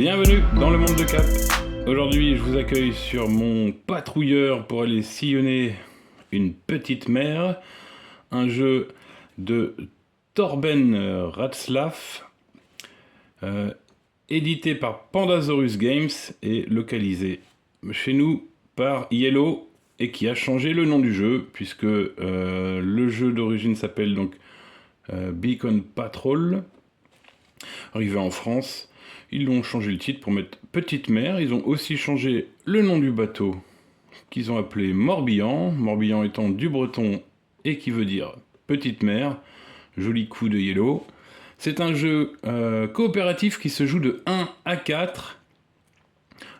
Bienvenue dans le monde de Cap. Aujourd'hui, je vous accueille sur mon patrouilleur pour aller sillonner une petite mer. Un jeu de Torben Ratzlaff, édité par Pandasaurus Games et localisé chez nous par Yellow et qui a changé le nom du jeu puisque le jeu d'origine s'appelle donc Beacon Patrol. Arrivé en France, ils ont changé le titre pour mettre Petite Mer. Ils ont aussi changé le nom du bateau qu'ils ont appelé Morbihan. Morbihan étant du breton et qui veut dire Petite Mer. Joli coup de Yellow. C'est un jeu coopératif qui se joue de 1 à 4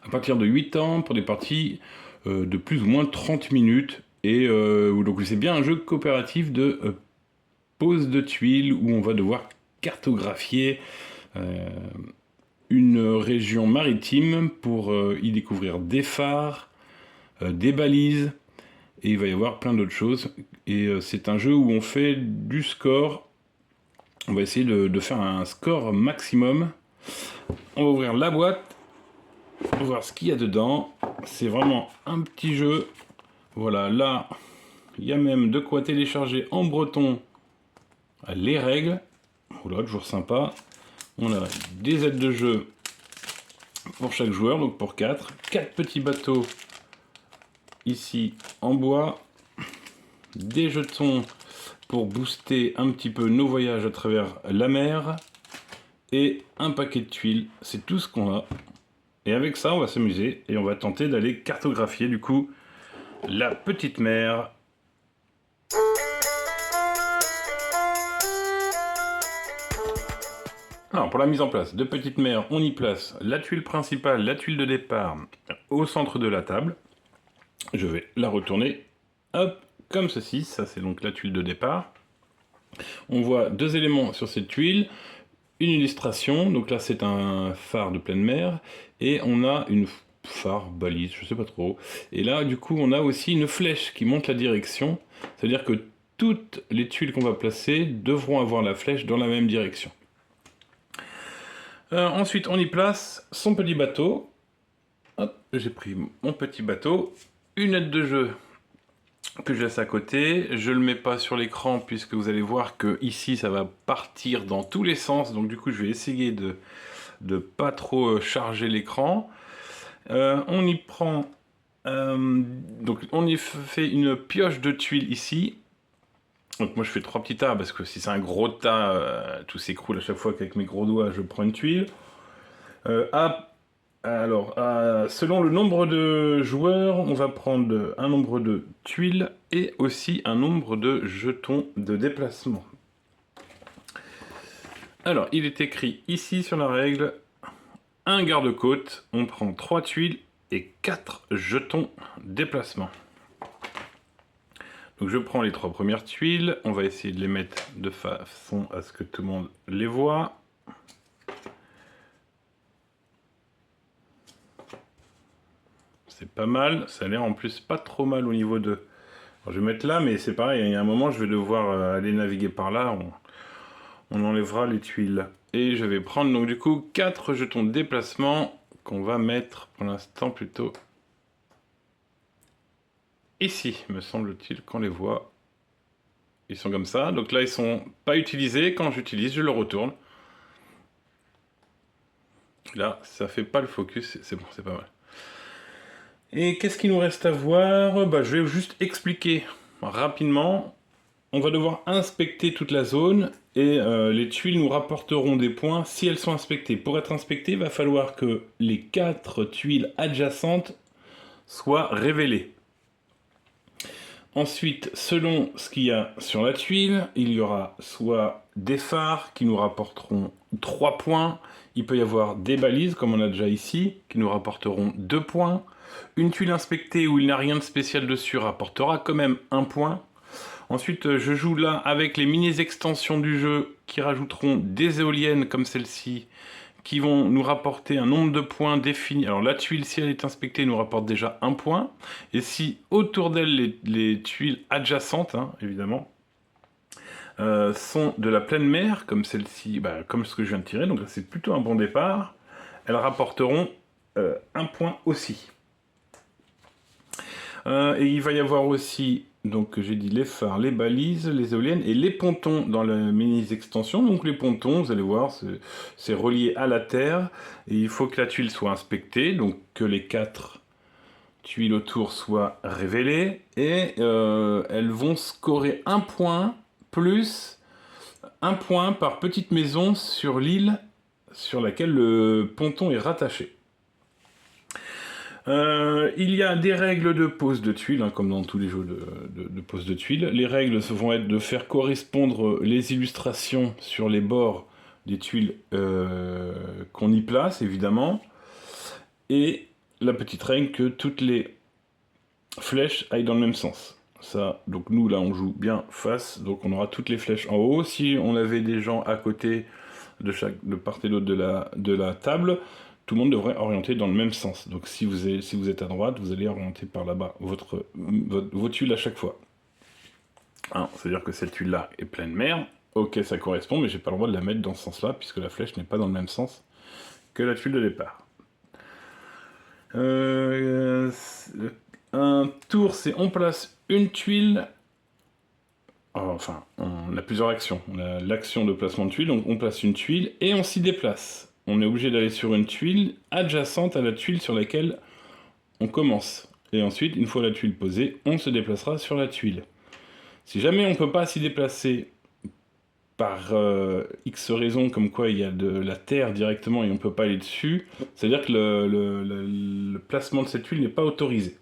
à partir de 8 ans pour des parties de plus ou moins 30 minutes. Et donc c'est bien un jeu coopératif de pose de tuiles où on va devoir cartographier une région maritime pour y découvrir des phares, des balises, et il va y avoir plein d'autres choses. Et c'est un jeu où on fait du score. On va essayer de faire un score maximum. On va ouvrir la boîte, on va voir ce qu'il y a dedans. C'est vraiment un petit jeu. Voilà, là, il y a même de quoi télécharger en breton les règles. Voilà, toujours sympa. On a des aides de jeu pour chaque joueur, donc pour 4. 4 petits bateaux ici en bois. Des jetons pour booster un petit peu nos voyages à travers la mer. Et un paquet de tuiles, c'est tout ce qu'on a. Et avec ça, on va s'amuser et on va tenter d'aller cartographier du coup la petite mer. Alors pour la mise en place de Petite Mer, on y place la tuile principale, la tuile de départ au centre de la table. Je vais la retourner, hop, comme ceci. Ça c'est donc la tuile de départ. On voit deux éléments sur cette tuile, une illustration, donc là c'est un phare de pleine mer, et on a une phare, balise, je sais pas trop. Et là du coup on a aussi une flèche qui montre la direction, ça veut dire que toutes les tuiles qu'on va placer devront avoir la flèche dans la même direction. Ensuite, on y place son petit bateau. Hop, j'ai pris mon petit bateau. Une aide de jeu que je laisse à côté. Je ne le mets pas sur l'écran puisque vous allez voir que ici, ça va partir dans tous les sens. Donc du coup, je vais essayer de pas trop charger l'écran. On y prend... donc on y fait une pioche de tuiles ici. Donc moi je fais 3 petits tas parce que si c'est un gros tas, tout s'écroule à chaque fois qu'avec mes gros doigts je prends une tuile. Selon le nombre de joueurs, on va prendre un nombre de tuiles et aussi un nombre de jetons de déplacement. Alors il est écrit ici sur la règle, un garde-côte, on prend 3 tuiles et 4 jetons déplacement. Donc je prends les 3 premières tuiles, on va essayer de les mettre de façon à ce que tout le monde les voit. C'est pas mal, ça a l'air en plus pas trop mal au niveau de... Alors, je vais mettre là, mais c'est pareil, il y a un moment je vais devoir aller naviguer par là, on enlèvera les tuiles. Et je vais prendre donc du coup 4 jetons de déplacement qu'on va mettre pour l'instant plutôt... ici, me semble-t-il qu'on les voit. Ils sont comme ça. Donc là, ils sont pas utilisés. Quand j'utilise, je le retourne. Là, ça fait pas le focus. C'est bon, c'est pas mal. Et qu'est-ce qu'il nous reste à voir? Je vais juste expliquer rapidement. On va devoir inspecter toute la zone. Et les tuiles nous rapporteront des points si elles sont inspectées. Pour être inspectées, il va falloir que les 4 tuiles adjacentes soient révélées. Ensuite, selon ce qu'il y a sur la tuile, il y aura soit des phares qui nous rapporteront 3 points, il peut y avoir des balises, comme on a déjà ici, qui nous rapporteront 2 points. Une tuile inspectée où il n'y a rien de spécial dessus rapportera quand même 1 point. Ensuite, je joue là avec les mini-extensions du jeu qui rajouteront des éoliennes comme celle-ci, qui vont nous rapporter un nombre de points défini. Alors la tuile, si elle est inspectée, nous rapporte déjà 1 point. Et si autour d'elle, les tuiles adjacentes, hein, évidemment, sont de la pleine mer, comme celle-ci, comme ce que je viens de tirer, donc c'est plutôt un bon départ. elles rapporteront 1 point aussi. Et il va y avoir aussi, donc j'ai dit les phares, les balises, les éoliennes et les pontons dans la mini-extension. Donc les pontons, vous allez voir, c'est relié à la terre et il faut que la tuile soit inspectée, donc que les 4 tuiles autour soient révélées et elles vont scorer 1 point plus 1 point par petite maison sur l'île sur laquelle le ponton est rattaché. Il y a des règles de pose de tuiles, hein, comme dans tous les jeux de pose de tuiles. Les règles vont être de faire correspondre les illustrations sur les bords des tuiles qu'on y place, évidemment. Et la petite règle que toutes les flèches aillent dans le même sens. Ça, donc nous, là, on joue bien face, donc on aura toutes les flèches en haut. Si on avait des gens à côté de part et d'autre de la table, tout le monde devrait orienter dans le même sens. Donc si vous êtes à droite, vous allez orienter par là-bas vos tuiles à chaque fois. Hein, c'est-à-dire que cette tuile-là est pleine mer. Ok, ça correspond, mais j'ai pas le droit de la mettre dans ce sens-là, puisque la flèche n'est pas dans le même sens que la tuile de départ. Un tour, c'est on place une tuile. Enfin, on a plusieurs actions. On a l'action de placement de tuile, donc on place une tuile et on s'y déplace. On est obligé d'aller sur une tuile adjacente à la tuile sur laquelle on commence. Et ensuite, une fois la tuile posée, on se déplacera sur la tuile. Si jamais on ne peut pas s'y déplacer par X raisons, comme quoi il y a de la terre directement et on ne peut pas aller dessus, c'est-à-dire que le placement de cette tuile n'est pas autorisé.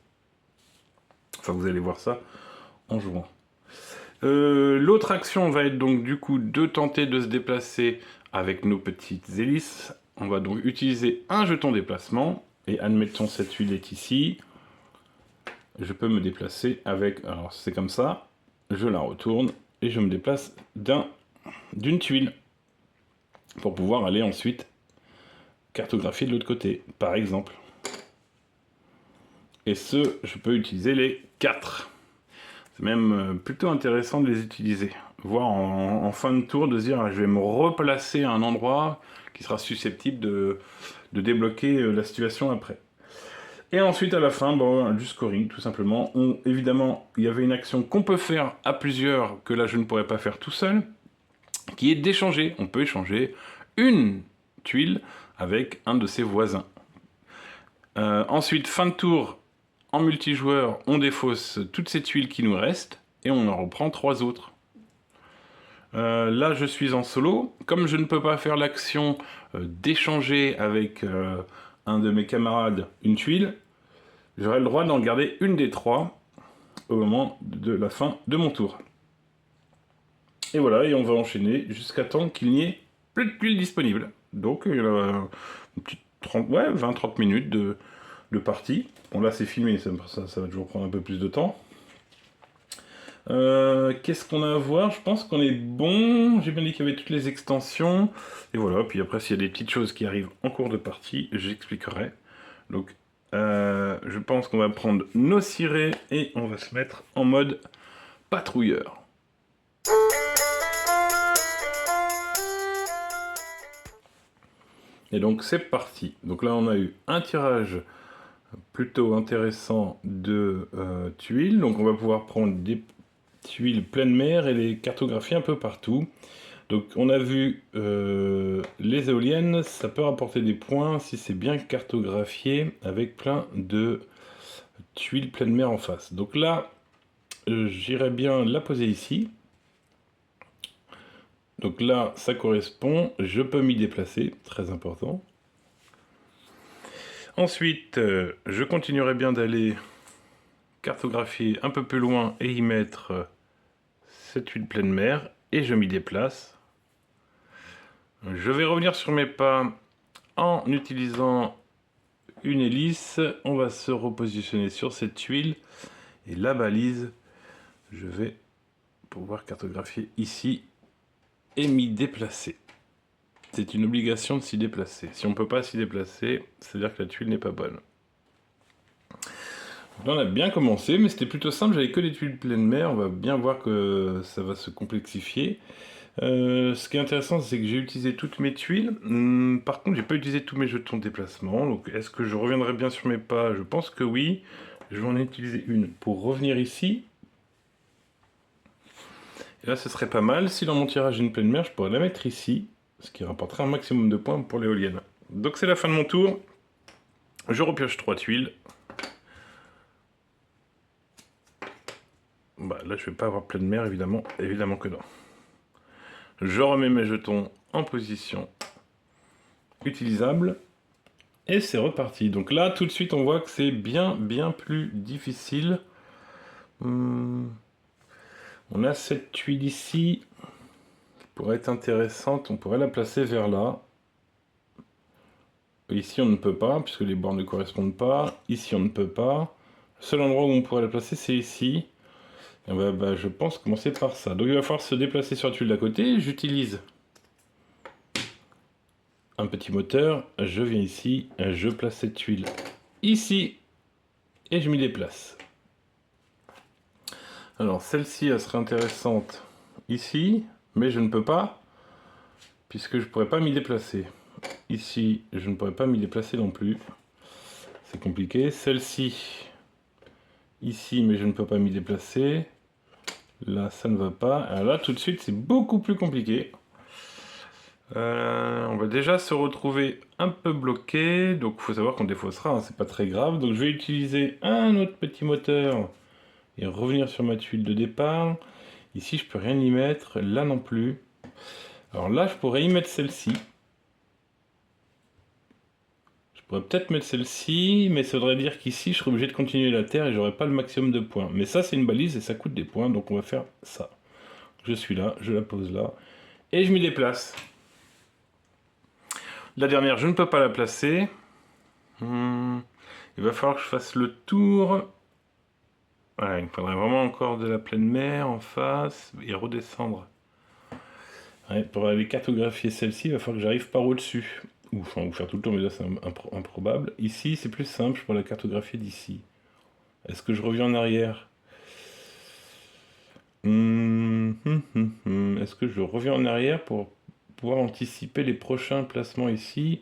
Enfin, vous allez voir ça en jouant. L'autre action va être donc du coup de tenter de se déplacer avec nos petites hélices. On va donc utiliser un jeton déplacement et admettons cette tuile est ici. Je peux me déplacer avec, alors c'est comme ça, je la retourne et je me déplace d'une tuile pour pouvoir aller ensuite cartographier de l'autre côté, par exemple. Et je peux utiliser les 4. C'est même plutôt intéressant de les utiliser. Voir en fin de tour, de se dire je vais me replacer à un endroit qui sera susceptible de débloquer la situation après. Et ensuite à la fin, bon, du scoring tout simplement. Évidemment, il y avait une action qu'on peut faire à plusieurs, que là je ne pourrais pas faire tout seul, qui est d'échanger. On peut échanger une tuile avec un de ses voisins. Ensuite, fin de tour, en multijoueur, on défausse toutes ces tuiles qui nous restent et on en reprend 3 autres. Là, je suis en solo. Comme je ne peux pas faire l'action d'échanger avec un de mes camarades une tuile, j'aurai le droit d'en garder une des 3 au moment de la fin de mon tour. Et voilà, et on va enchaîner jusqu'à temps qu'il n'y ait plus de tuiles disponibles. Donc, il y a une petite 20-30 minutes de partie. Bon, là c'est filmé, ça va toujours prendre un peu plus de temps. Qu'est-ce qu'on a à voir? Je pense qu'on est bon. J'ai bien dit qu'il y avait toutes les extensions. Et voilà, puis après s'il y a des petites choses qui arrivent en cours de partie, j'expliquerai. Donc je pense qu'on va prendre nos cirés et on va se mettre en mode patrouilleur. Et donc c'est parti. Donc là on a eu un tirage plutôt intéressant de tuiles. Donc on va pouvoir prendre des tuiles pleine mer et les cartographier un peu partout. Donc on a vu les éoliennes, ça peut rapporter des points si c'est bien cartographié avec plein de tuiles pleine mer en face. Donc là, j'irais bien la poser ici. Donc là, ça correspond, je peux m'y déplacer, très important. Ensuite, je continuerai bien d'aller cartographier un peu plus loin et y mettre cette tuile pleine mer, et je m'y déplace. Je vais revenir sur mes pas en utilisant une hélice. On va se repositionner sur cette tuile, et la balise, je vais pouvoir cartographier ici et m'y déplacer. C'est une obligation de s'y déplacer. Si on ne peut pas s'y déplacer, c'est-à-dire que la tuile n'est pas bonne. Là, on a bien commencé, mais c'était plutôt simple. J'avais que des tuiles pleine mer. On va bien voir que ça va se complexifier. Ce qui est intéressant, c'est que j'ai utilisé toutes mes tuiles. Par contre, j'ai pas utilisé tous mes jetons de déplacement. Donc, est-ce que je reviendrai bien sur mes pas? Je pense que oui. Je vais en utiliser une pour revenir ici. Et là, ce serait pas mal. Si dans mon tirage j'ai une pleine mer, je pourrais la mettre ici, ce qui rapporterait un maximum de points pour l'éolienne. Donc, c'est la fin de mon tour. Je repioche 3 tuiles. Bah, là, je vais pas avoir pleine mer, évidemment. Évidemment que non. Je remets mes jetons en position utilisable. Et c'est reparti. Donc là, tout de suite, on voit que c'est bien plus difficile. On a cette tuile ici qui pourrait être intéressante. On pourrait la placer vers là. Ici, on ne peut pas, puisque les bornes ne correspondent pas. Ici, on ne peut pas. Le seul endroit où on pourrait la placer, c'est ici. Et on va, je pense, commencer par ça. Donc il va falloir se déplacer sur la tuile d'à côté. J'utilise un petit moteur. Je viens ici. Je place cette tuile ici. Et je m'y déplace. Alors celle-ci, elle serait intéressante ici. Mais je ne peux pas, puisque je ne pourrais pas m'y déplacer. Ici, je ne pourrais pas m'y déplacer non plus. C'est compliqué. Celle-ci, ici, mais je ne peux pas m'y déplacer. Là, ça ne va pas. Alors là, tout de suite, c'est beaucoup plus compliqué. On va déjà se retrouver un peu bloqué. Donc, il faut savoir qu'on défaussera, hein, c'est pas très grave. Donc, je vais utiliser un autre petit moteur et revenir sur ma tuile de départ. Ici, je peux rien y mettre. Là non plus. Alors là, je pourrais y mettre celle-ci. Je pourrais peut-être mettre celle-ci, mais ça voudrait dire qu'ici, je serais obligé de continuer la terre et j'aurais pas le maximum de points. Mais ça, c'est une balise et ça coûte des points, donc on va faire ça. Je suis là, je la pose là, et je m'y déplace. La dernière, je ne peux pas la placer. Il va falloir que je fasse le tour. Ouais, il me faudrait vraiment encore de la pleine mer en face et redescendre. Ouais, pour aller cartographier celle-ci, il va falloir que j'arrive par au-dessus. Ou faire tout le tour, mais là c'est improbable. Ici, c'est plus simple pour la cartographier d'ici. Est-ce que je reviens en arrière? Est-ce que je reviens en arrière pour pouvoir anticiper les prochains placements ici?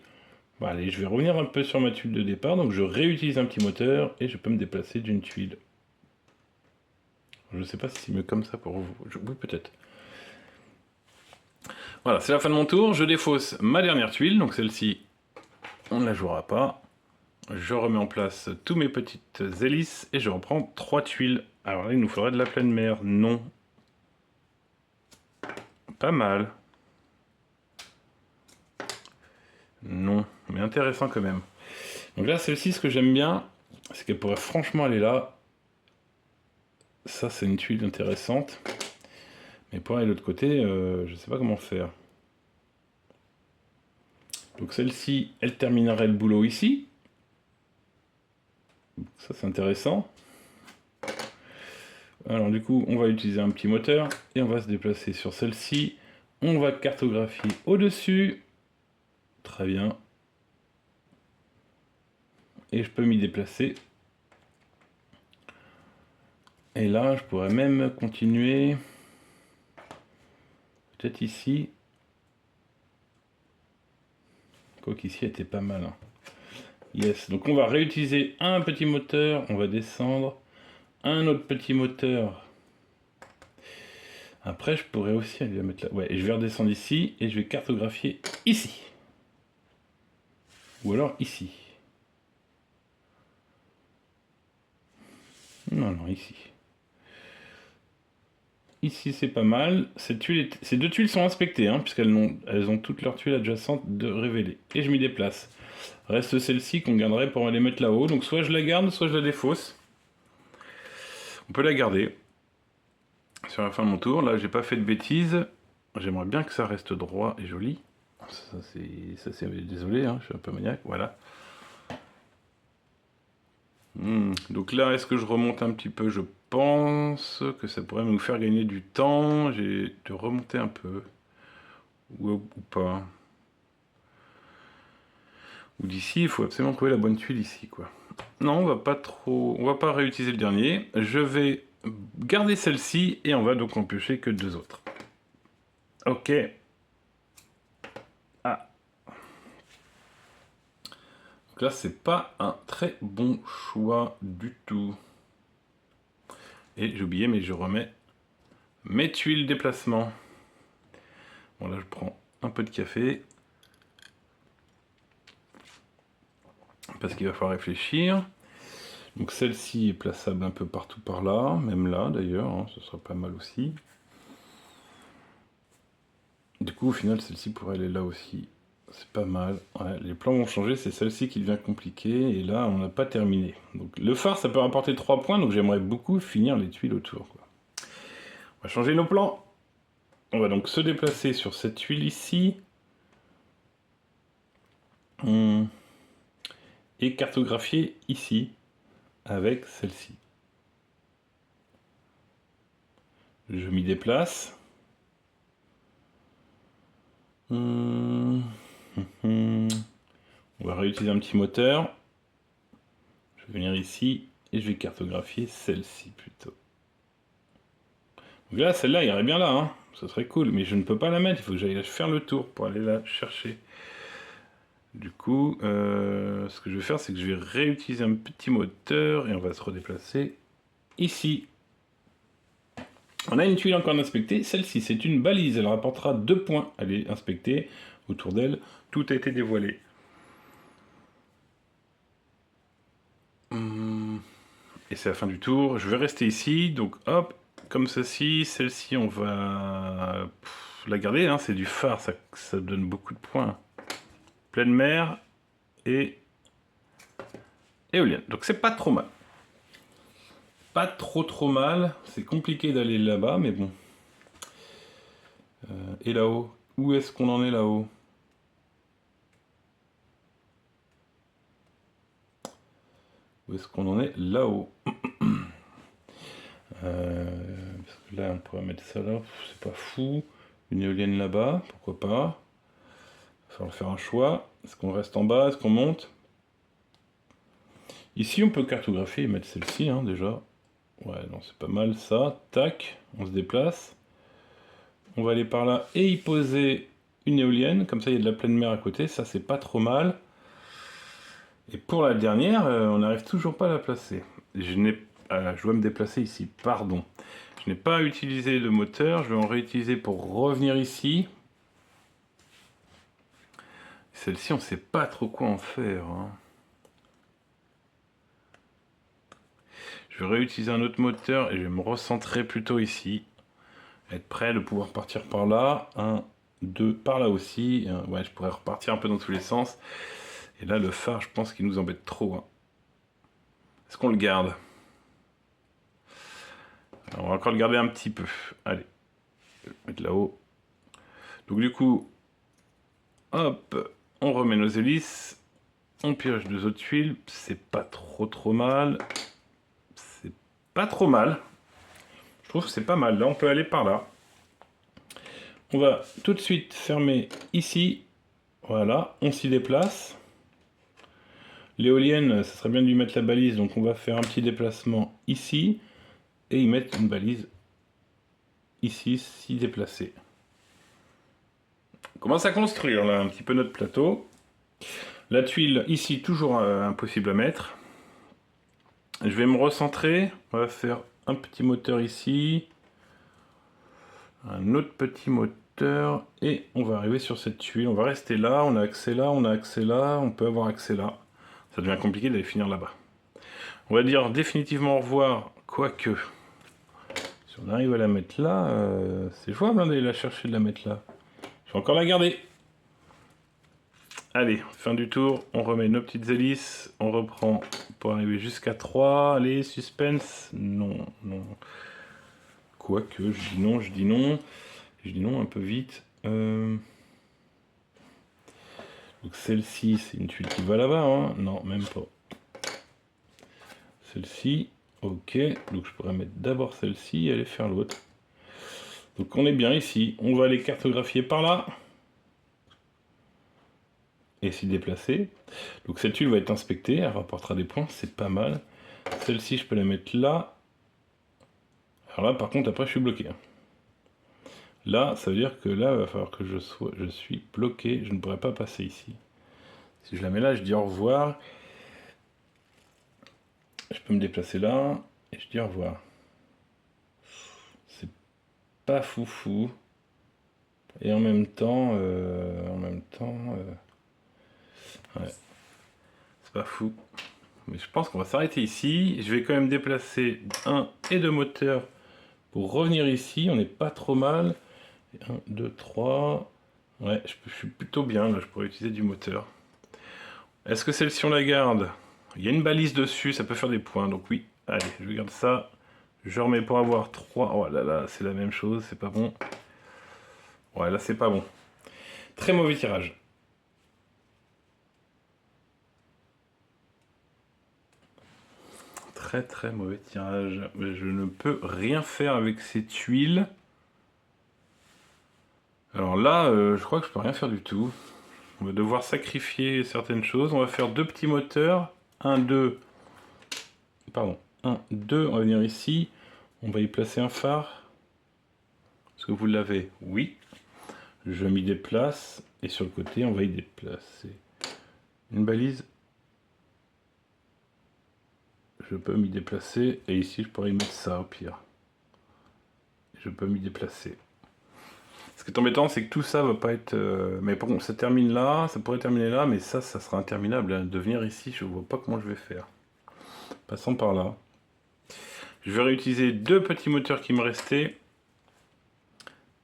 Bon, allez, je vais revenir un peu sur ma tuile de départ. Donc je réutilise un petit moteur et je peux me déplacer d'une tuile. Je ne sais pas si c'est mieux comme ça pour vous. Oui, peut-être. Voilà, c'est la fin de mon tour. Je défausse ma dernière tuile. Donc celle-ci, on ne la jouera pas. Je remets en place tous mes petites hélices et je reprends 3 tuiles. Alors là, il nous faudrait de la pleine mer. Non. Pas mal. Non, mais intéressant quand même. Donc là, celle-ci, ce que j'aime bien, c'est qu'elle pourrait franchement aller là. Ça, c'est une tuile intéressante. Mais pour aller de l'autre côté, je ne sais pas comment faire. Donc celle-ci, elle terminerait le boulot ici. Ça, c'est intéressant. Alors du coup, on va utiliser un petit moteur et on va se déplacer sur celle-ci. On va cartographier au-dessus. Très bien. Et je peux m'y déplacer. Et là, je pourrais même continuer. Peut-être ici. Quoique ici, elle était pas mal. Hein. Yes, donc on va réutiliser un petit moteur. On va descendre. Un autre petit moteur. Après, je pourrais aussi aller la mettre là. Ouais, et je vais redescendre ici et je vais cartographier ici. Ou alors ici. Non, non, ici. Ici, c'est pas mal. Ces deux tuiles sont inspectées, hein, puisqu'elles ont toutes leurs tuiles adjacentes de révélées. Et je m'y déplace. Reste celle-ci qu'on garderait pour aller mettre là-haut. Donc soit je la garde, soit je la défausse. On peut la garder. Sur la fin de mon tour, là, j'ai pas fait de bêtises. J'aimerais bien que ça reste droit et joli. Ça c'est désolé, hein, je suis un peu maniaque, voilà. Donc là, est-ce que je remonte un petit peu? Je pense que ça pourrait nous faire gagner du temps. J'ai de remonter un peu. Ou pas. Ou d'ici, il faut absolument trouver la bonne tuile ici, quoi. Non, on va pas réutiliser le dernier. Je vais garder celle-ci et on va donc en piocher que 2 autres. Ok. Ah. Donc là, c'est pas un très bon choix du tout. Et j'ai oublié, mais je remets mes tuiles déplacement. Bon, là, je prends un peu de café. Parce qu'il va falloir réfléchir. Donc celle-ci est plaçable un peu partout par là, même là d'ailleurs, hein, ce sera pas mal aussi. Du coup, au final, celle-ci pourrait aller là aussi. C'est pas mal. Ouais, les plans vont changer, c'est celle-ci qui devient compliquée, et là, on n'a pas terminé. Donc le phare, ça peut rapporter 3 points, donc j'aimerais beaucoup finir les tuiles autour, quoi. On va changer nos plans. On va donc se déplacer sur cette tuile ici. Et cartographier ici, avec celle-ci. Je m'y déplace. On va réutiliser un petit moteur. Je vais venir ici et je vais cartographier celle-ci plutôt. Donc là, celle-là irait bien là, hein. Ça serait cool, mais je ne peux pas la mettre, il faut que j'aille faire le tour pour aller la chercher. Du coup, ce que je vais faire, c'est que je vais réutiliser un petit moteur et on va se redéplacer ici. On a une tuile encore à inspecter, celle-ci c'est une balise, elle rapportera 2 points. Elle est inspectée, autour d'elle, tout a été dévoilé. Et c'est la fin du tour, je vais rester ici, donc hop, comme ceci, celle-ci on va la garder, hein, c'est du phare, ça donne beaucoup de points. Pleine mer et éolienne, donc c'est pas trop mal. Pas trop mal, c'est compliqué d'aller là-bas, mais bon. Et là-haut, où est-ce qu'on en est là-haut? Où est-ce qu'on en est là-haut? Parce que là, on pourrait mettre ça là, c'est pas fou. Une éolienne là-bas, pourquoi pas. Il va falloir faire un choix. Est-ce qu'on reste en bas? Est-ce qu'on monte? Ici, on peut cartographier et mettre celle-ci, hein, déjà. Ouais, non, c'est pas mal ça. Tac, on se déplace. On va aller par là et y poser une éolienne. Comme ça, il y a de la pleine mer à côté. Ça, c'est pas trop mal. Et pour la dernière, on n'arrive toujours pas à la placer. Je dois me déplacer ici, pardon. Je n'ai pas utilisé de moteur, je vais en réutiliser pour revenir ici. Celle-ci, on ne sait pas trop quoi en faire, hein. Je vais réutiliser un autre moteur et je vais me recentrer plutôt ici. Être prêt de pouvoir partir par là. 1, 2, par là aussi. Ouais, je pourrais repartir un peu dans tous les sens. Et là, le phare, je pense qu'il nous embête trop, hein. Est-ce qu'on le garde? Alors, on va encore le garder un petit peu. Allez, je vais le mettre là-haut. Donc du coup, hop, on remet nos hélices. On pioche 2 autres tuiles. C'est pas trop mal. C'est pas trop mal. Je trouve que c'est pas mal. Là, on peut aller par là. On va tout de suite fermer ici. Voilà, on s'y déplace. L'éolienne, ça serait bien de lui mettre la balise, donc on va faire un petit déplacement ici. Et y mettre une balise ici, s'y déplacer. On commence à construire là un petit peu notre plateau. La tuile ici, toujours impossible à mettre. Je vais me recentrer. On va faire un petit moteur ici. Un autre petit moteur. Et on va arriver sur cette tuile. On va rester là. On a accès là, on a accès là. On peut avoir accès là. Ça devient compliqué d'aller finir là-bas. On va dire définitivement au revoir. Quoique, si on arrive à la mettre là, c'est jouable hein, d'aller la chercher, de la mettre là. Je vais encore la garder. Allez, fin du tour, on remet nos petites hélices, on reprend pour arriver jusqu'à 3. Allez, suspense. Non. Quoique, je dis non. Je dis non un peu vite. Donc celle-ci, c'est une tuile qui va là-bas, hein. Non, même pas. Celle-ci, ok. Donc je pourrais mettre d'abord celle-ci et aller faire l'autre. Donc on est bien ici. On va aller cartographier par là. Et s'y déplacer. Donc cette tuile va être inspectée, elle rapportera des points, c'est pas mal. Celle-ci, je peux la mettre là. Alors là, par contre, après, je suis bloqué. Là, ça veut dire que là, il va falloir que je suis bloqué. Je ne pourrais pas passer ici. Si je la mets là, je dis au revoir. Je peux me déplacer là et je dis au revoir. C'est pas foufou. Et en même temps, ouais, c'est pas fou. Mais je pense qu'on va s'arrêter ici. Je vais quand même déplacer un et deux moteurs pour revenir ici. On n'est pas trop mal. 1, 2, 3. Ouais, je suis plutôt bien. Là, je pourrais utiliser du moteur. Est-ce que celle-ci on la garde? Il y a une balise dessus, ça peut faire des points. Donc oui, allez, je garde ça. Je remets pour avoir 3. Oh là là, c'est la même chose, c'est pas bon. Ouais, là c'est pas bon. Très mauvais tirage. Très très mauvais tirage. Je ne peux rien faire avec ces tuiles. Alors là, je crois que je peux rien faire du tout. On va devoir sacrifier certaines choses. On va faire deux petits moteurs. 1, 2. Pardon. 1, 2. On va venir ici. On va y placer un phare. Est-ce que vous l'avez? Oui. Je m'y déplace. Et sur le côté, on va y déplacer une balise. Je peux m'y déplacer. Et ici, je pourrais y mettre ça au pire. Je peux m'y déplacer. Ce qui est embêtant, c'est que tout ça va pas être... Mais bon, ça termine là, ça pourrait terminer là, mais ça sera interminable. Hein. De venir ici, je vois pas comment je vais faire. Passons par là. Je vais réutiliser deux petits moteurs qui me restaient.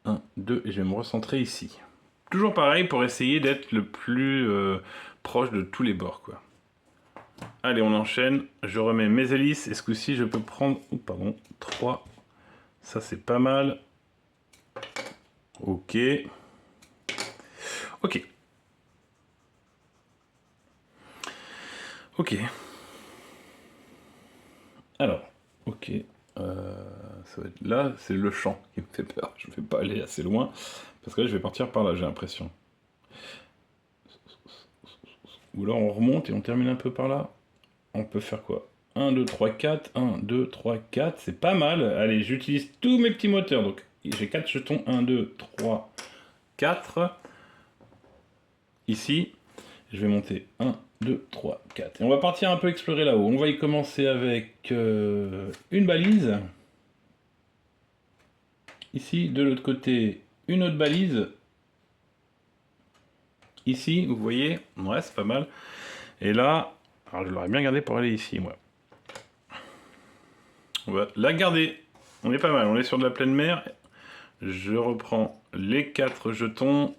1, 2, et je vais me recentrer ici. Toujours pareil pour essayer d'être le plus proche de tous les bords, quoi. Allez, on enchaîne. Je remets mes hélices. Et ce coup-ci, je peux prendre... Oh, pardon, 3. Ça, c'est pas mal. Ok. Ok. Ok. Alors, ok. Ça va être là, c'est le champ qui me fait peur. Je ne vais pas aller assez loin. Parce que là, je vais partir par là, j'ai l'impression. Ou là, on remonte et on termine un peu par là. On peut faire quoi? 1, 2, 3, 4. 1, 2, 3, 4. C'est pas mal. Allez, j'utilise tous mes petits moteurs. Donc, j'ai 4 jetons. 1, 2, 3, 4. Ici, je vais monter 1, 2, 3, 4. Et on va partir un peu explorer là-haut. On va y commencer avec une balise. Ici, de l'autre côté, une autre balise. Ici, vous voyez, ouais, c'est pas mal. Et là, alors je l'aurais bien gardé pour aller ici, moi. On va la garder. On est pas mal, on est sur de la pleine mer. Je reprends les 4 jetons.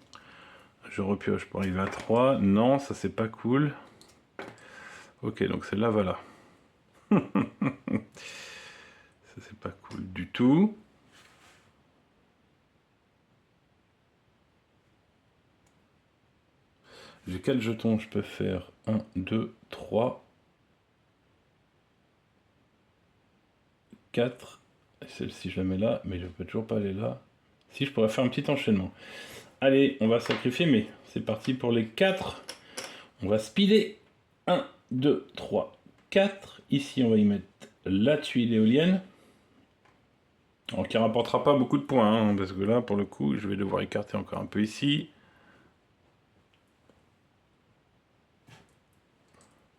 Je repioche pour arriver à 3. Non, ça c'est pas cool. Ok, donc celle-là, voilà. Ça c'est pas cool du tout. J'ai 4 jetons, je peux faire 1, 2, 3, 4. Celle-ci, je la mets là, mais je peux toujours pas aller là. Si, je pourrais faire un petit enchaînement. Allez, on va sacrifier, mais c'est parti pour les 4. On va speeder. 1, 2, 3, 4. Ici, on va y mettre la tuile éolienne. Alors, qui rapportera pas beaucoup de points, hein, parce que là, pour le coup, je vais devoir écarter encore un peu ici.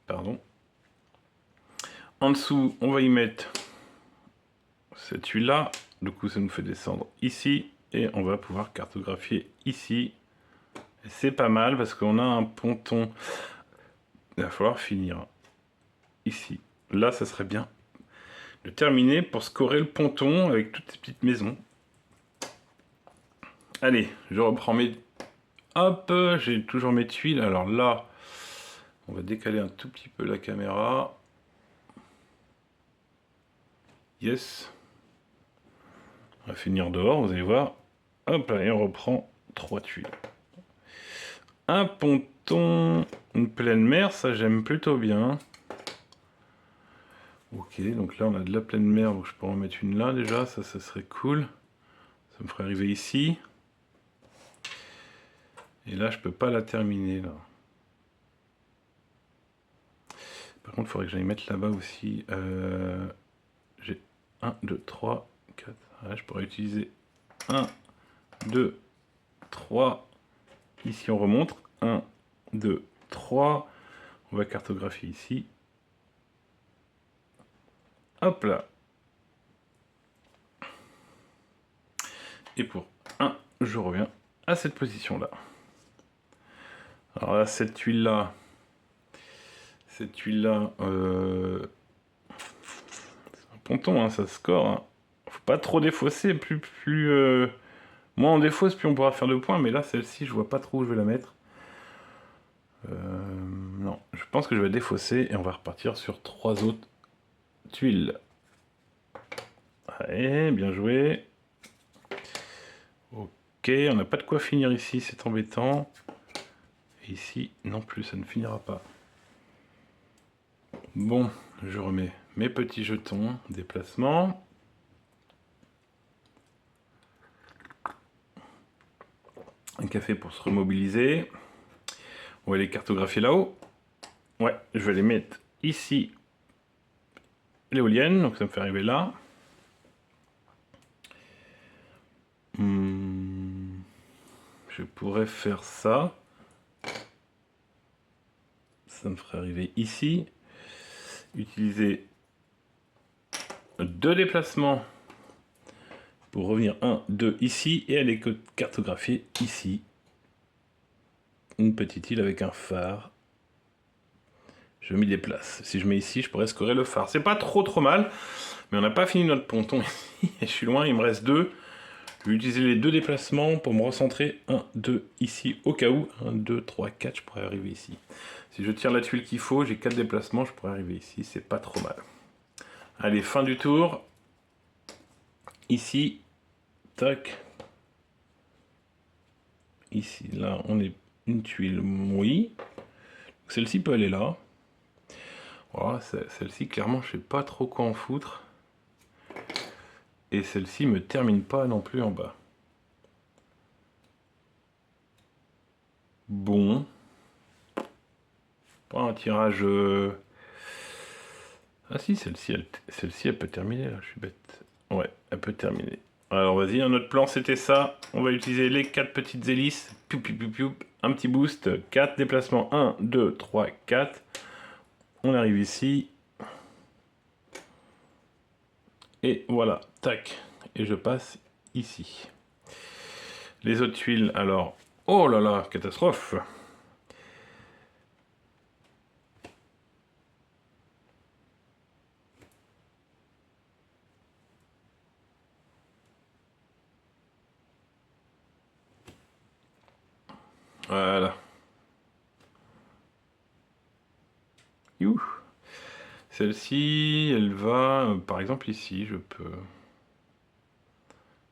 Pardon. En dessous, on va y mettre cette tuile-là. Du coup, ça nous fait descendre ici. Et on va pouvoir cartographier ici. C'est pas mal, parce qu'on a un ponton. Il va falloir finir ici. Là, ça serait bien de terminer pour scorer le ponton avec toutes ces petites maisons. Allez, je reprends mes... Hop, j'ai toujours mes tuiles. Alors là, on va décaler un tout petit peu la caméra. Yes. On va finir dehors, vous allez voir. Hop, et on reprend 3 tuiles. Un ponton, une pleine mer, ça j'aime plutôt bien. Ok, donc là on a de la pleine mer, donc je peux en mettre une là déjà, ça serait cool. Ça me ferait arriver ici. Et là je peux pas la terminer là. Par contre il faudrait que j'aille mettre là-bas aussi. J'ai 1, 2, 3, 4. Ouais, je pourrais utiliser 1, 2, 3. Ici, on remonte. 1, 2, 3. On va cartographier ici. Hop là. Et pour 1, je reviens à cette position-là. Alors là, cette tuile-là, c'est un ponton, hein, ça score. Hein. Faut pas trop défausser, moins on défausse, plus on pourra faire de points. Mais là, celle-ci, je vois pas trop où je vais la mettre. Non, je pense que je vais défausser et on va repartir sur 3 autres tuiles. Allez, bien joué. Ok, on n'a pas de quoi finir ici, c'est embêtant. Et ici, non plus, ça ne finira pas. Bon, je remets mes petits jetons, déplacement. Un café pour se remobiliser. On va les cartographier là-haut. Ouais, je vais les mettre ici. L'éolienne, donc ça me fait arriver là. Je pourrais faire ça. Ça me ferait arriver ici. Utiliser 2 déplacements pour revenir 1, 2 ici et aller cartographier ici. Une petite île avec un phare. Je m'y déplace. Si je mets ici, je pourrais scorer le phare. C'est pas trop mal, mais on n'a pas fini notre ponton ici. Et je suis loin, il me reste 2. Je vais utiliser les 2 déplacements pour me recentrer. 1, 2 ici, au cas où. 1, 2, 3, 4, je pourrais arriver ici. Si je tire la tuile qu'il faut, j'ai 4 déplacements, je pourrais arriver ici. C'est pas trop mal. Allez, fin du tour. Ici, tac. Ici, là, on est une tuile, oui. Celle-ci peut aller là. Voilà, celle-ci, clairement, je sais pas trop quoi en foutre. Et celle-ci me termine pas non plus en bas. Bon. Pas un tirage... Ah si, celle-ci, elle peut terminer, là, je suis bête. Ouais, elle peut terminer. Alors vas-y, notre plan c'était ça. On va utiliser les 4 petites hélices. Piou, piou, piou, piou. Un petit boost. 4 déplacements. 1, 2, 3, 4. On arrive ici. Et voilà, tac. Et je passe ici. Les autres tuiles, alors... Oh là là, catastrophe. Voilà. Youh. Celle-ci, elle va, par exemple ici, je peux...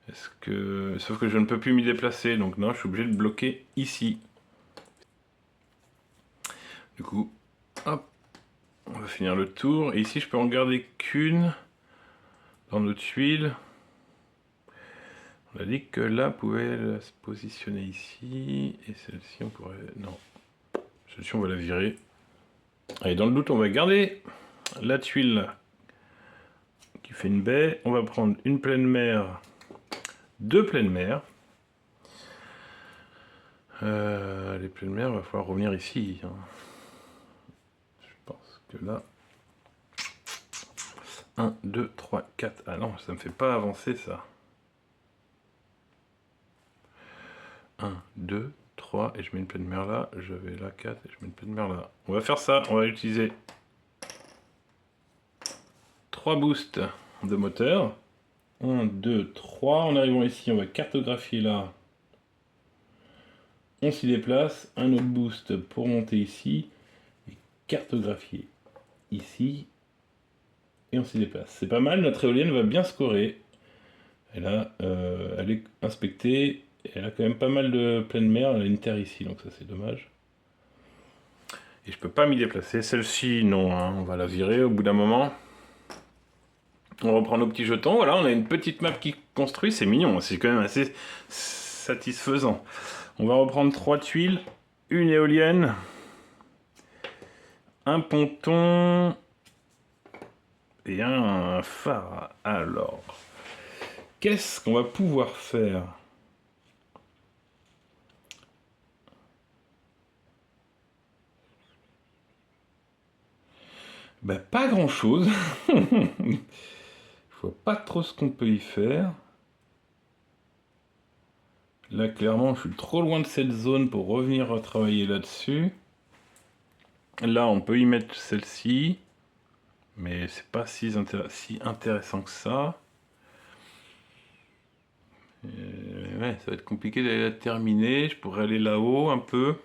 Est-ce que... Sauf que je ne peux plus m'y déplacer, donc non, je suis obligé de bloquer ici. Du coup, hop, on va finir le tour. Et ici, je peux en garder qu'une dans nos tuiles. On a dit que là, on pouvait se positionner ici. Et celle-ci, on pourrait... Non. Celle-ci, on va la virer. Allez, dans le doute, on va garder la tuile qui fait une baie. On va prendre une pleine mer, 2 pleines mers. Les pleines mers, il va falloir revenir ici. Hein. Je pense que là... 1, 2, 3, 4. Ah non, ça me fait pas avancer ça. 1, 2, 3, et je mets une pleine mer là. Je vais là, 4, et je mets une pleine mer là. On va faire ça, on va utiliser 3 boosts de moteur. 1, 2, 3. En arrivant ici, on va cartographier là. On s'y déplace. Un autre boost pour monter ici. Et cartographier ici. Et on s'y déplace. C'est pas mal, notre éolienne va bien scorer. Elle est inspectée. Elle a quand même pas mal de pleine mer. Elle a une terre ici, donc ça c'est dommage. Et je peux pas m'y déplacer. Celle-ci, non, hein, on va la virer au bout d'un moment. On reprend nos petits jetons. Voilà, on a une petite map qui construit. C'est mignon, c'est quand même assez satisfaisant. On va reprendre 3 tuiles. Une éolienne. Un ponton. Et un phare. Alors, qu'est-ce qu'on va pouvoir faire? Ben, pas grand chose. Je vois pas trop ce qu'on peut y faire. Là, clairement, je suis trop loin de cette zone pour revenir retravailler là-dessus. Là, on peut y mettre celle-ci. Mais c'est pas si intéressant que ça. Ouais, ça va être compliqué d'aller la terminer. Je pourrais aller là-haut un peu.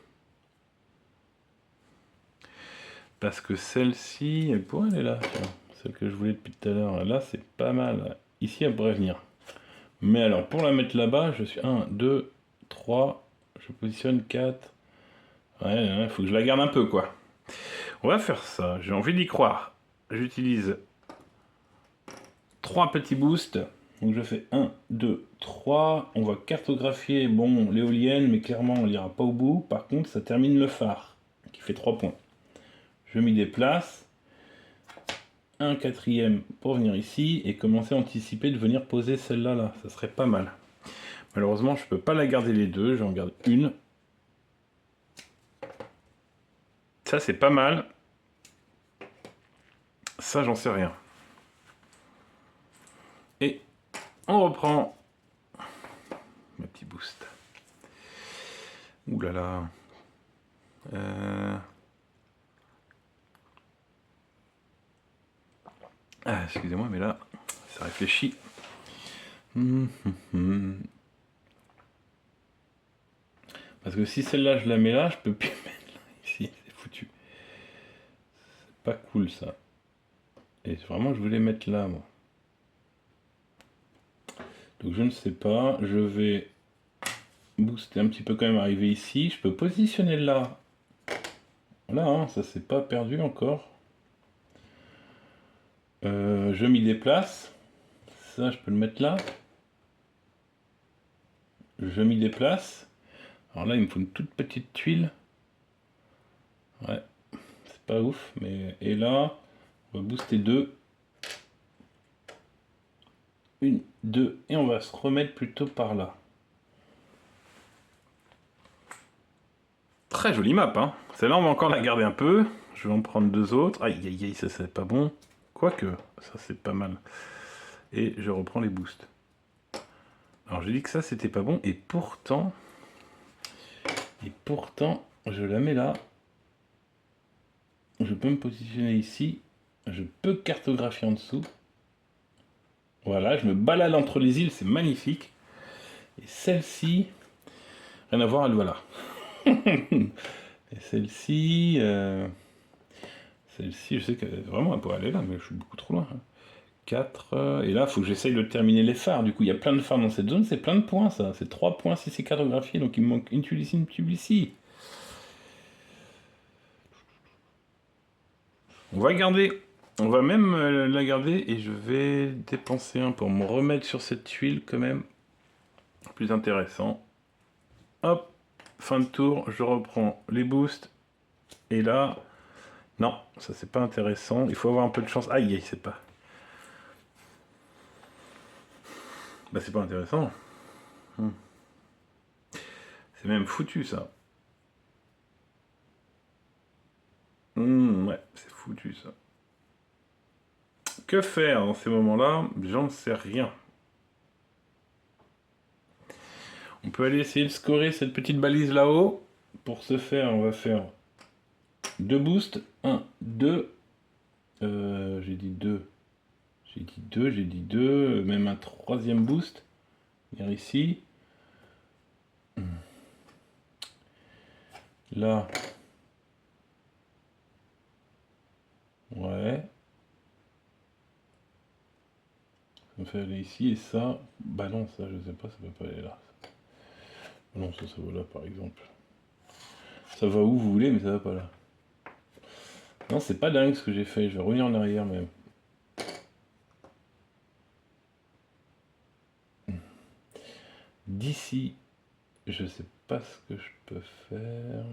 Parce que celle-ci, elle pourrait aller là. Tiens, celle que je voulais depuis tout à l'heure. Là, c'est pas mal. Ici, elle pourrait venir. Mais alors, pour la mettre là-bas, je suis 1, 2, 3. Je positionne 4. Ouais, faut que je la garde un peu, quoi. On va faire ça. J'ai envie d'y croire. J'utilise 3 petits boosts. Donc je fais 1, 2, 3. On va cartographier, bon, l'éolienne, mais clairement, on n'ira pas au bout. Par contre, ça termine le phare, qui fait 3 points. Je m'y déplace. Un quatrième pour venir ici et commencer à anticiper de venir poser celle-là, là. Ça serait pas mal. Malheureusement, je peux pas la garder les deux. J'en garde une. Ça, c'est pas mal. Ça, j'en sais rien. Et on reprend mes petits boosts. Ouh là là. Ah, excusez-moi, mais là, ça réfléchit. Parce que si celle-là, je la mets là, je peux plus mettre là, ici. C'est foutu. C'est pas cool, ça. Et vraiment, je voulais mettre là, moi. Donc, je ne sais pas. Je vais booster un petit peu quand même, arriver ici. Je peux positionner là. Là, hein, ça s'est pas perdu encore. Je m'y déplace. Ça, je peux le mettre là. Je m'y déplace. Alors là, il me faut une toute petite tuile. Ouais, c'est pas ouf, mais... Et là, on va booster 2. 1, 2, et on va se remettre plutôt par là. Très jolie map, hein. Celle-là, on va encore la garder un peu. Je vais en prendre 2 autres. Aïe, aïe, aïe, ça, c'est pas bon. Quoique, ça, c'est pas mal. Et je reprends les boosts. Alors, j'ai dit que ça, c'était pas bon, et pourtant... je la mets là. Je peux me positionner ici. Je peux cartographier en dessous. Voilà, je me balade entre les îles, c'est magnifique. Et celle-ci, rien à voir, elle va là. Et celle-ci, je sais que vraiment elle pourrait aller là, mais je suis beaucoup trop loin. 4, et là, il faut que j'essaye de terminer les phares. Du coup, il y a plein de phares dans cette zone, c'est plein de points ça. C'est 3 points si c'est cartographié, donc il me manque une tuile ici, une tuile ici. On va garder, on va même la garder, et je vais dépenser un pour me remettre sur cette tuile quand même. Plus intéressant. Hop, fin de tour, je reprends les boosts. Et là, non, ça c'est pas intéressant. Il faut avoir un peu de chance. Aïe, aïe, c'est pas. Bah c'est pas intéressant. C'est même foutu ça. Ouais, c'est foutu ça. Que faire dans ces moments-là? J'en sais rien. On peut aller essayer de scorer cette petite balise là-haut. Pour ce faire, on va faire 2 boosts. 1, 2. J'ai dit 2. J'ai dit 2. Même un troisième boost. Venir ici. Là. Ouais. Ça me fait aller ici et ça. Bah non, ça je sais pas, ça peut pas aller là. Non, ça va là par exemple. Ça va où vous voulez, mais ça va pas là. Non, c'est pas dingue ce que j'ai fait, je vais revenir en arrière même. D'ici, je sais pas ce que je peux faire.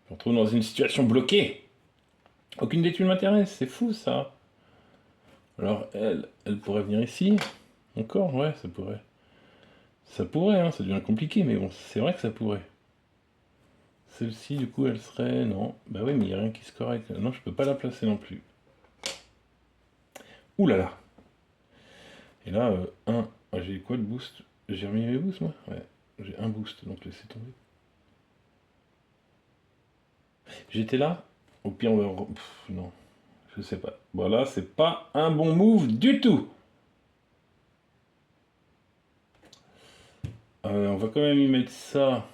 Je me retrouve dans une situation bloquée. Aucune des tuiles m'intéresse, c'est fou ça. Alors elle pourrait venir ici. Encore, ouais, ça pourrait. Ça pourrait, hein, ça devient compliqué, mais bon, c'est vrai que ça pourrait. Celle-ci, du coup, elle serait... Non. Bah oui, mais il n'y a rien qui se correcte. Non, je peux pas la placer non plus. Ouh là là. Et là, un... Ah, j'ai quoi de boost? J'ai remis mes boosts, moi? Ouais. J'ai un boost, donc laissez tomber. J'étais là? Au pire, on va... non. Je sais pas. Voilà, c'est pas un bon move du tout. On va quand même y mettre ça.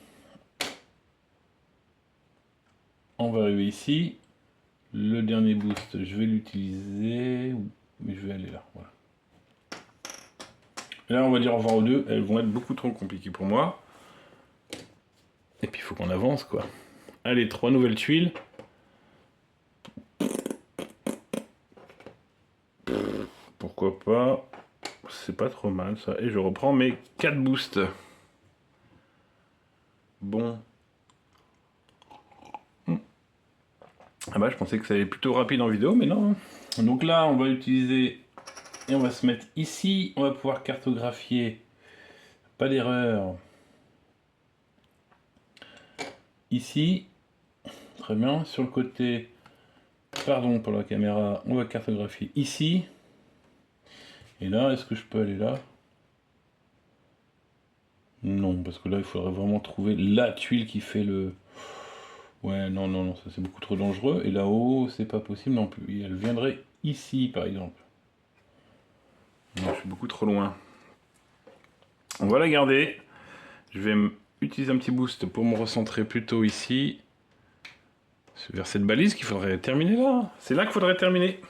On va arriver ici. Le dernier boost, je vais l'utiliser. Mais je vais aller là. Voilà. Et là, on va dire au revoir aux deux. Elles vont être beaucoup trop compliquées pour moi. Et puis, il faut qu'on avance, quoi. Allez, 3 nouvelles tuiles. Pourquoi pas? C'est pas trop mal, ça. Et je reprends mes 4 boosts. Bon. Ah bah, je pensais que ça allait plutôt rapide en vidéo, mais non. Donc là, on va utiliser... Et on va se mettre ici. On va pouvoir cartographier. Pas d'erreur. Ici. Très bien. Sur le côté... Pardon pour la caméra. On va cartographier ici. Et là, est-ce que je peux aller là? Non, parce que là, il faudrait vraiment trouver la tuile qui fait le... Ouais, non, non, non, ça c'est beaucoup trop dangereux. Et là-haut, c'est pas possible non plus. Elle viendrait ici, par exemple. Non, je suis beaucoup trop loin. On va la garder. Je vais utiliser un petit boost pour me recentrer plutôt ici. Vers cette balise qu'il faudrait terminer là. C'est là qu'il faudrait terminer.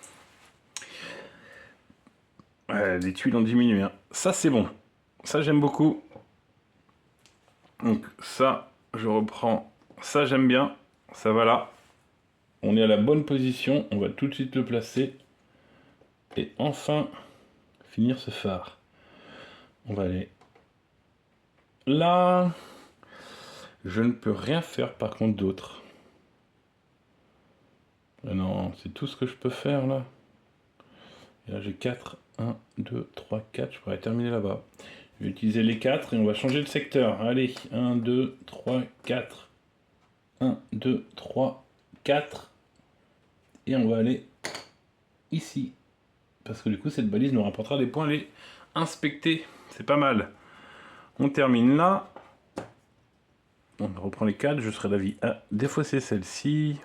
Ouais, les tuiles ont diminué. Hein. Ça, c'est bon. Ça, j'aime beaucoup. Donc, ça, je reprends. Ça, j'aime bien. Ça va là. On est à la bonne position. On va tout de suite le placer. Et enfin, finir ce phare. On va aller là. Je ne peux rien faire par contre d'autre. Ah non, c'est tout ce que je peux faire là. Et là j'ai 4. 1, 2, 3, 4. Je pourrais terminer là-bas. Je vais utiliser les 4 et on va changer de secteur. Allez, 1, 2, 3, 4. 1, 2, 3, 4. Et on va aller ici. Parce que du coup cette balise nous rapportera des points à les inspecter. C'est pas mal. On termine là. On reprend les 4. Je serai d'avis à défausser celle-ci.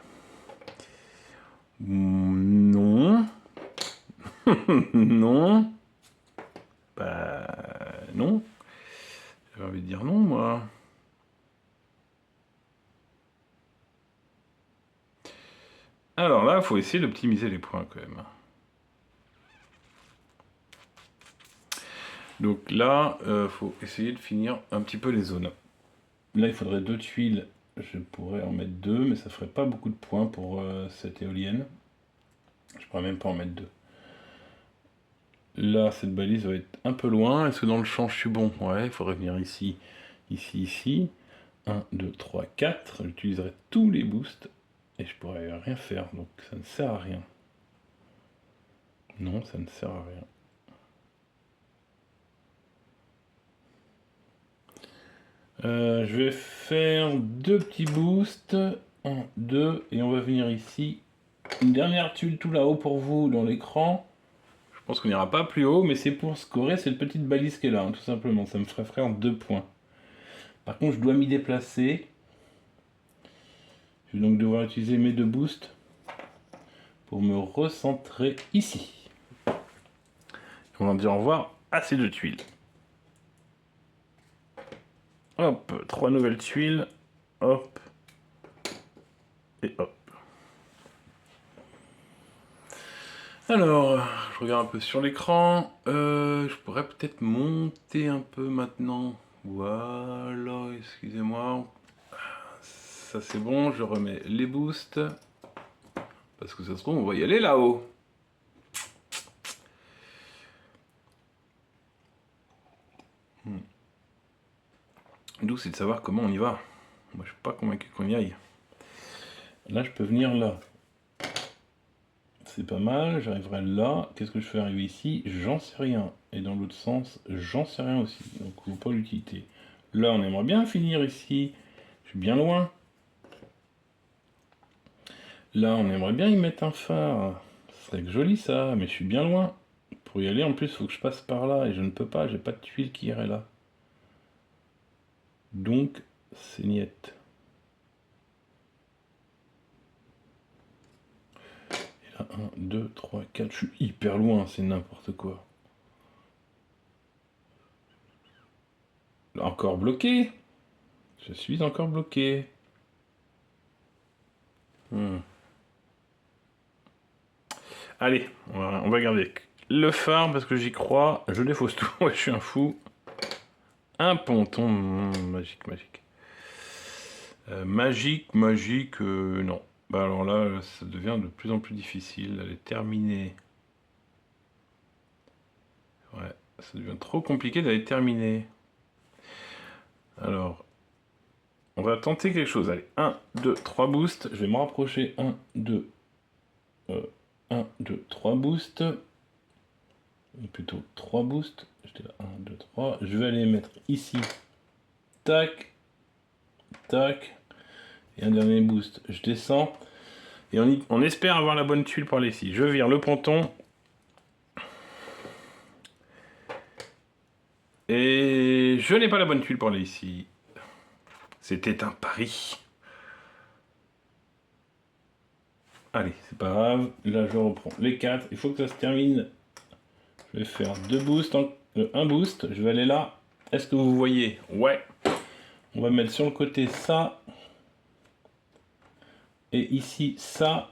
Non. Non. Bah non. J'avais envie de dire non, moi. Alors là, il faut essayer d'optimiser les points quand même. Donc là, il faut essayer de finir un petit peu les zones. Là, il faudrait 2 tuiles. Je pourrais en mettre 2, mais ça ferait pas beaucoup de points pour cette éolienne. Je pourrais même pas en mettre 2. Là, cette balise va être un peu loin. Est-ce que dans le champ, je suis bon? Ouais, il faudrait venir ici, ici, ici. 1, 2, 3, 4. J'utiliserai tous les boosts. Et je pourrais rien faire, donc ça ne sert à rien. Non, ça ne sert à rien. Je vais faire 2 petits boosts. 1, 2, et on va venir ici. Une dernière tuile tout là-haut pour vous dans l'écran. Je pense qu'on n'ira pas plus haut, mais c'est pour scorer cette petite balise qui est là, hein, tout simplement. Ça me ferait faire 2 points. Par contre, je dois m'y déplacer. Je vais donc devoir utiliser mes 2 boosts pour me recentrer ici. On va dire au revoir à ces 2 tuiles. Hop, 3 nouvelles tuiles. Hop. Et hop. Alors, je regarde un peu sur l'écran. Je pourrais peut-être monter un peu maintenant. Voilà, excusez-moi. Ça c'est bon, je remets les boosts. Parce que ça se trouve, on va y aller là-haut. D'où c'est de savoir comment on y va. Moi je suis pas convaincu qu'on y aille. Là je peux venir là. C'est pas mal, j'arriverai là. Qu'est-ce que je fais arriver ici? J'en sais rien. Et dans l'autre sens, j'en sais rien aussi. Donc, je vois pas l'utilité. Là, on aimerait bien finir ici. Je suis bien loin. Là, on aimerait bien y mettre un phare. Ce serait joli ça, mais je suis bien loin. Pour y aller, en plus, il faut que je passe par là et je ne peux pas, j'ai pas de tuile qui irait là. Donc, c'est niette. Et là, 1, 2, 3, 4, je suis hyper loin, c'est n'importe quoi. Encore bloqué. Je suis encore bloqué. Allez, on va garder le phare parce que j'y crois. Je défausse tout, ouais, je suis un fou. Un ponton, magique, magique. Magique, non. Bah alors là, ça devient de plus en plus difficile. Elle est terminée. Ouais, ça devient trop compliqué d'aller terminer. Alors, on va tenter quelque chose. Allez, 1, 2, 3 boosts. Je vais me rapprocher. 1, 2, 1, 2, 3 boosts. Ou plutôt 3 boosts. J'étais là, 1, 2, 3. Je vais aller mettre ici. Tac. Tac. Et un dernier boost. Je descends. Et on espère avoir la bonne tuile pour aller ici. Je vire le ponton. Et je n'ai pas la bonne tuile pour aller ici. C'était un pari. Allez, c'est pas grave. Là, je reprends les 4. Il faut que ça se termine. Je vais faire 2 boosts. Un boost. Je vais aller là. Est-ce que vous voyez? Ouais. On va mettre sur le côté ça. Et ici ça.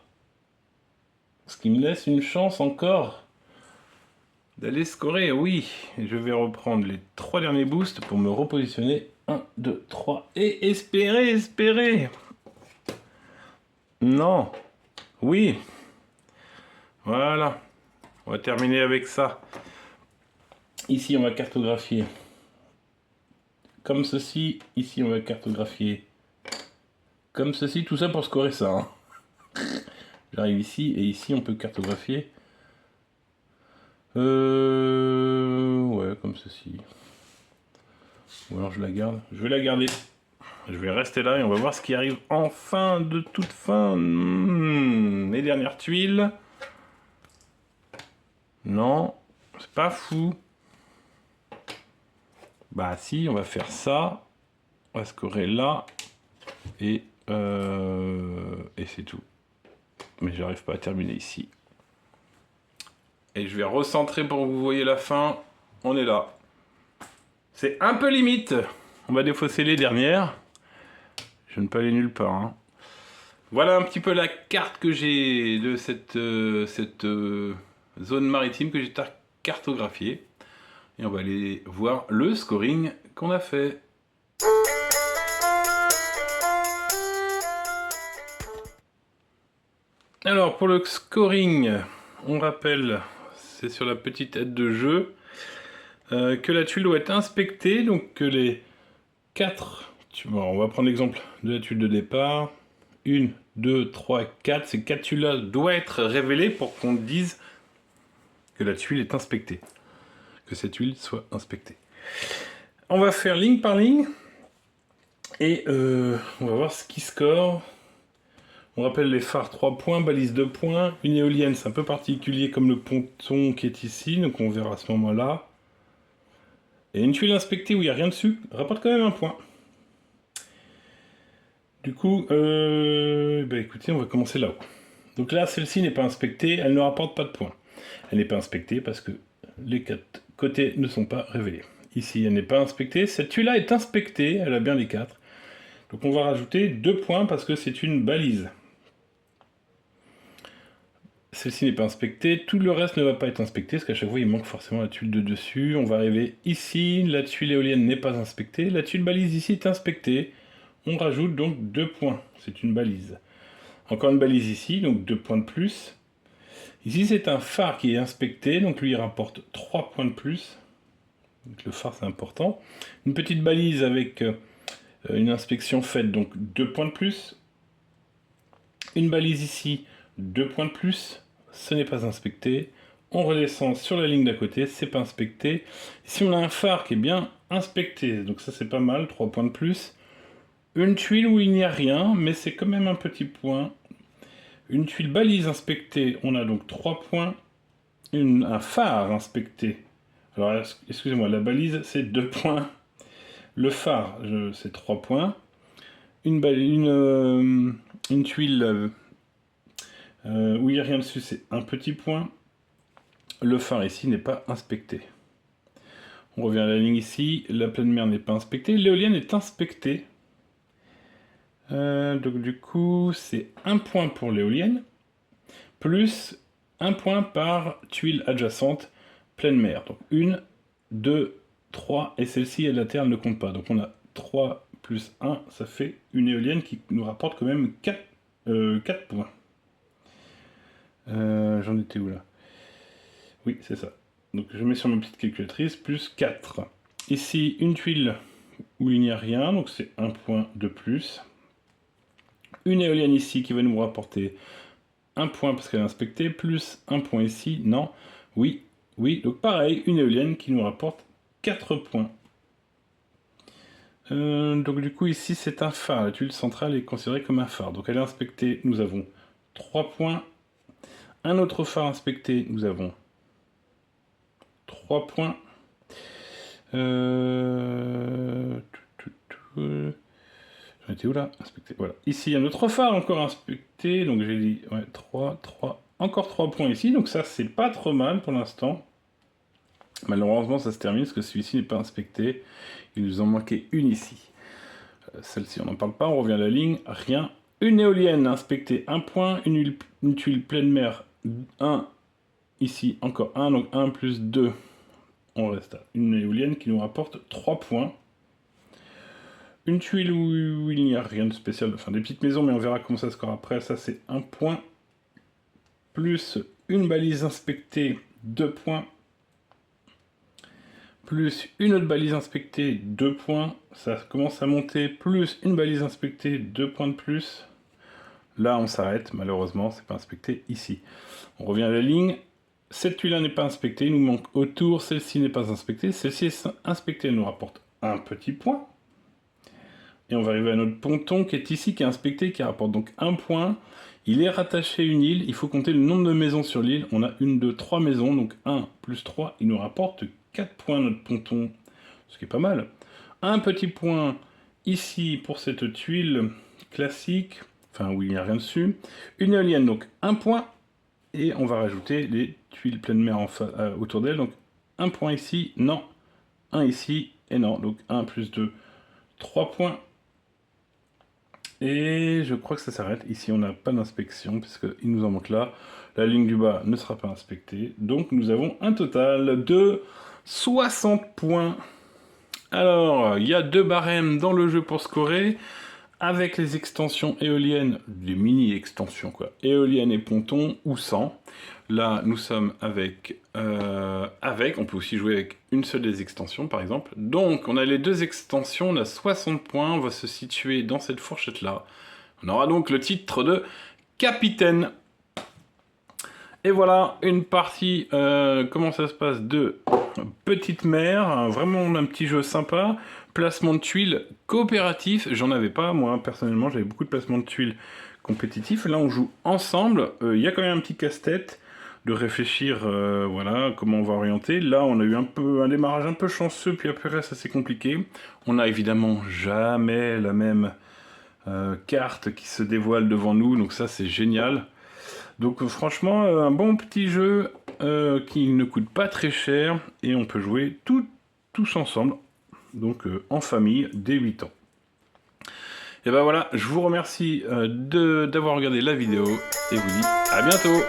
Ce qui me laisse une chance encore d'aller scorer. Oui. Et je vais reprendre les 3 derniers boosts pour me repositionner. 1, 2, 3. Et espérer. Non. Oui. Voilà. On va terminer avec ça. Ici, on va cartographier comme ceci. Ici, on va cartographier comme ceci. Tout ça pour scorer ça. Hein. J'arrive ici et ici, on peut cartographier. Ouais, comme ceci. Ou alors je la garde. Je vais la garder. Je vais rester là et on va voir ce qui arrive en fin de toute fin. Les dernières tuiles. Non, c'est pas fou. Bah si, on va faire ça. On va scorer là. Et c'est tout. Mais j'arrive pas à terminer ici. Et je vais recentrer pour que vous voyez la fin. On est là. C'est un peu limite. On va défausser les dernières. Je ne peux aller nulle part. Hein. Voilà un petit peu la carte que j'ai de cette zone maritime que j'ai cartographiée. Et on va aller voir le scoring qu'on a fait. Alors pour le scoring, on rappelle, c'est sur la petite aide de jeu, que la tuile doit être inspectée, donc que les 4, bon, on va prendre l'exemple de la tuile de départ, 1, 2, 3, 4, ces 4 tuiles-là doivent être révélées pour qu'on dise que la tuile est inspectée, que cette tuile soit inspectée. On va faire ligne par ligne, et on va voir ce qui score. On rappelle les phares 3 points, balises 2 points. Une éolienne, c'est un peu particulier comme le ponton qui est ici, donc on verra à ce moment-là. Et une tuile inspectée où il n'y a rien dessus, rapporte quand même un point. Du coup, écoutez, on va commencer là-haut. Donc là, celle-ci n'est pas inspectée, elle ne rapporte pas de points. Elle n'est pas inspectée parce que les 4 côtés ne sont pas révélés. Ici, elle n'est pas inspectée. Cette tuile-là est inspectée, elle a bien les 4. Donc on va rajouter 2 points parce que c'est une balise. Celle-ci n'est pas inspectée, tout le reste ne va pas être inspecté, parce qu'à chaque fois il manque forcément la tuile de dessus. On va arriver ici, la tuile éolienne n'est pas inspectée, la tuile balise ici est inspectée. On rajoute donc 2 points, c'est une balise. Encore une balise ici, donc 2 points de plus. Ici c'est un phare qui est inspecté, donc lui il rapporte 3 points de plus. Donc le phare c'est important. Une petite balise avec une inspection faite, donc 2 points de plus. Une balise ici, 2 points de plus. Ce n'est pas inspecté. On redescend sur la ligne d'à côté, c'est pas inspecté. Ici on a un phare qui est bien inspecté, donc ça c'est pas mal, 3 points de plus. Une tuile où il n'y a rien, mais c'est quand même un petit point. Une tuile balise inspectée, on a donc 3 points. Un phare inspecté. Alors, excusez-moi, la balise, c'est 2 points. Le phare, c'est 3 points. Une tuile où il n'y a rien dessus, c'est un petit point. Le phare ici n'est pas inspecté. On revient à la ligne ici. La pleine mer n'est pas inspectée. L'éolienne est inspectée. Donc du coup, c'est 1 point pour l'éolienne, plus 1 point par tuile adjacente pleine mer. Donc 1, 2, 3, et celle-ci, la terre ne compte pas. Donc on a 3 plus 1, ça fait une éolienne qui nous rapporte quand même 4 points. J'en étais où là? Oui, c'est ça. Donc je mets sur ma petite calculatrice, plus 4. Ici, une tuile où il n'y a rien, donc c'est 1 point de plus. Une éolienne ici qui va nous rapporter 1 point parce qu'elle est inspectée, plus 1 point ici, non, oui, oui, donc pareil, une éolienne qui nous rapporte 4 points. Donc du coup ici c'est un phare, la tuile centrale est considérée comme un phare, donc elle est inspectée, nous avons 3 points. Un autre phare inspecté, nous avons 3 points. J'en étais où là? Inspecté, voilà. Ici, un autre phare encore inspecté, donc j'ai dit ouais, 3, encore 3 points ici, donc ça c'est pas trop mal pour l'instant. Malheureusement ça se termine parce que celui-ci n'est pas inspecté, il nous en manquait une ici. Celle-ci on n'en parle pas, on revient à la ligne, rien. Une éolienne inspectée, 1 point, une tuile pleine mer, 1, ici encore 1, donc 1 plus 2, on reste à une éolienne qui nous rapporte 3 points. Une tuile où il n'y a rien de spécial, enfin des petites maisons, mais on verra comment ça score après, ça c'est 1 point. Plus une balise inspectée, 2 points. Plus une autre balise inspectée, 2 points. Ça commence à monter, plus une balise inspectée, 2 points de plus. Là on s'arrête, malheureusement, c'est pas inspecté ici. On revient à la ligne. Cette tuile-là n'est pas inspectée, il nous manque autour, celle-ci n'est pas inspectée. Celle-ci est inspectée, elle nous rapporte un petit point. Et on va arriver à notre ponton qui est ici, qui est inspecté, qui rapporte donc 1 point. Il est rattaché à une île, il faut compter le nombre de maisons sur l'île. On a 1, 2, 3 maisons, donc 1 plus 3, il nous rapporte 4 points notre ponton, ce qui est pas mal. Un petit point ici pour cette tuile classique, enfin où il n'y a rien dessus. Une éolienne, donc 1 point. Et on va rajouter les tuiles pleine mer autour d'elle. Donc 1 point ici, non. 1 ici, et non. Donc 1 plus 2, 3 points. Et je crois que ça s'arrête. Ici, on n'a pas d'inspection, puisqu'il nous en manque là. La ligne du bas ne sera pas inspectée. Donc nous avons un total de 60 points. Alors, il y a 2 barèmes dans le jeu pour scorer. Avec les extensions éoliennes, les mini-extensions quoi, éoliennes et pontons, ou sans. Là, nous sommes avec, on peut aussi jouer avec une seule des extensions par exemple. Donc, on a les 2 extensions, on a 60 points, on va se situer dans cette fourchette-là. On aura donc le titre de capitaine. Et voilà, une partie, comment ça se passe, de petite mer, vraiment un petit jeu sympa. Placement de tuiles coopératif, j'en avais pas, moi personnellement, j'avais beaucoup de placements de tuiles compétitifs. Là, on joue ensemble, il y a quand même un petit casse-tête de réfléchir, voilà, comment on va orienter. Là, on a eu un démarrage un peu chanceux, puis après, ça c'est compliqué. On a évidemment jamais la même carte qui se dévoile devant nous, donc ça c'est génial. Donc franchement, un bon petit jeu qui ne coûte pas très cher et on peut jouer tous ensemble, donc en famille, dès 8 ans. Et ben voilà, je vous remercie d'avoir regardé la vidéo et vous dis à bientôt.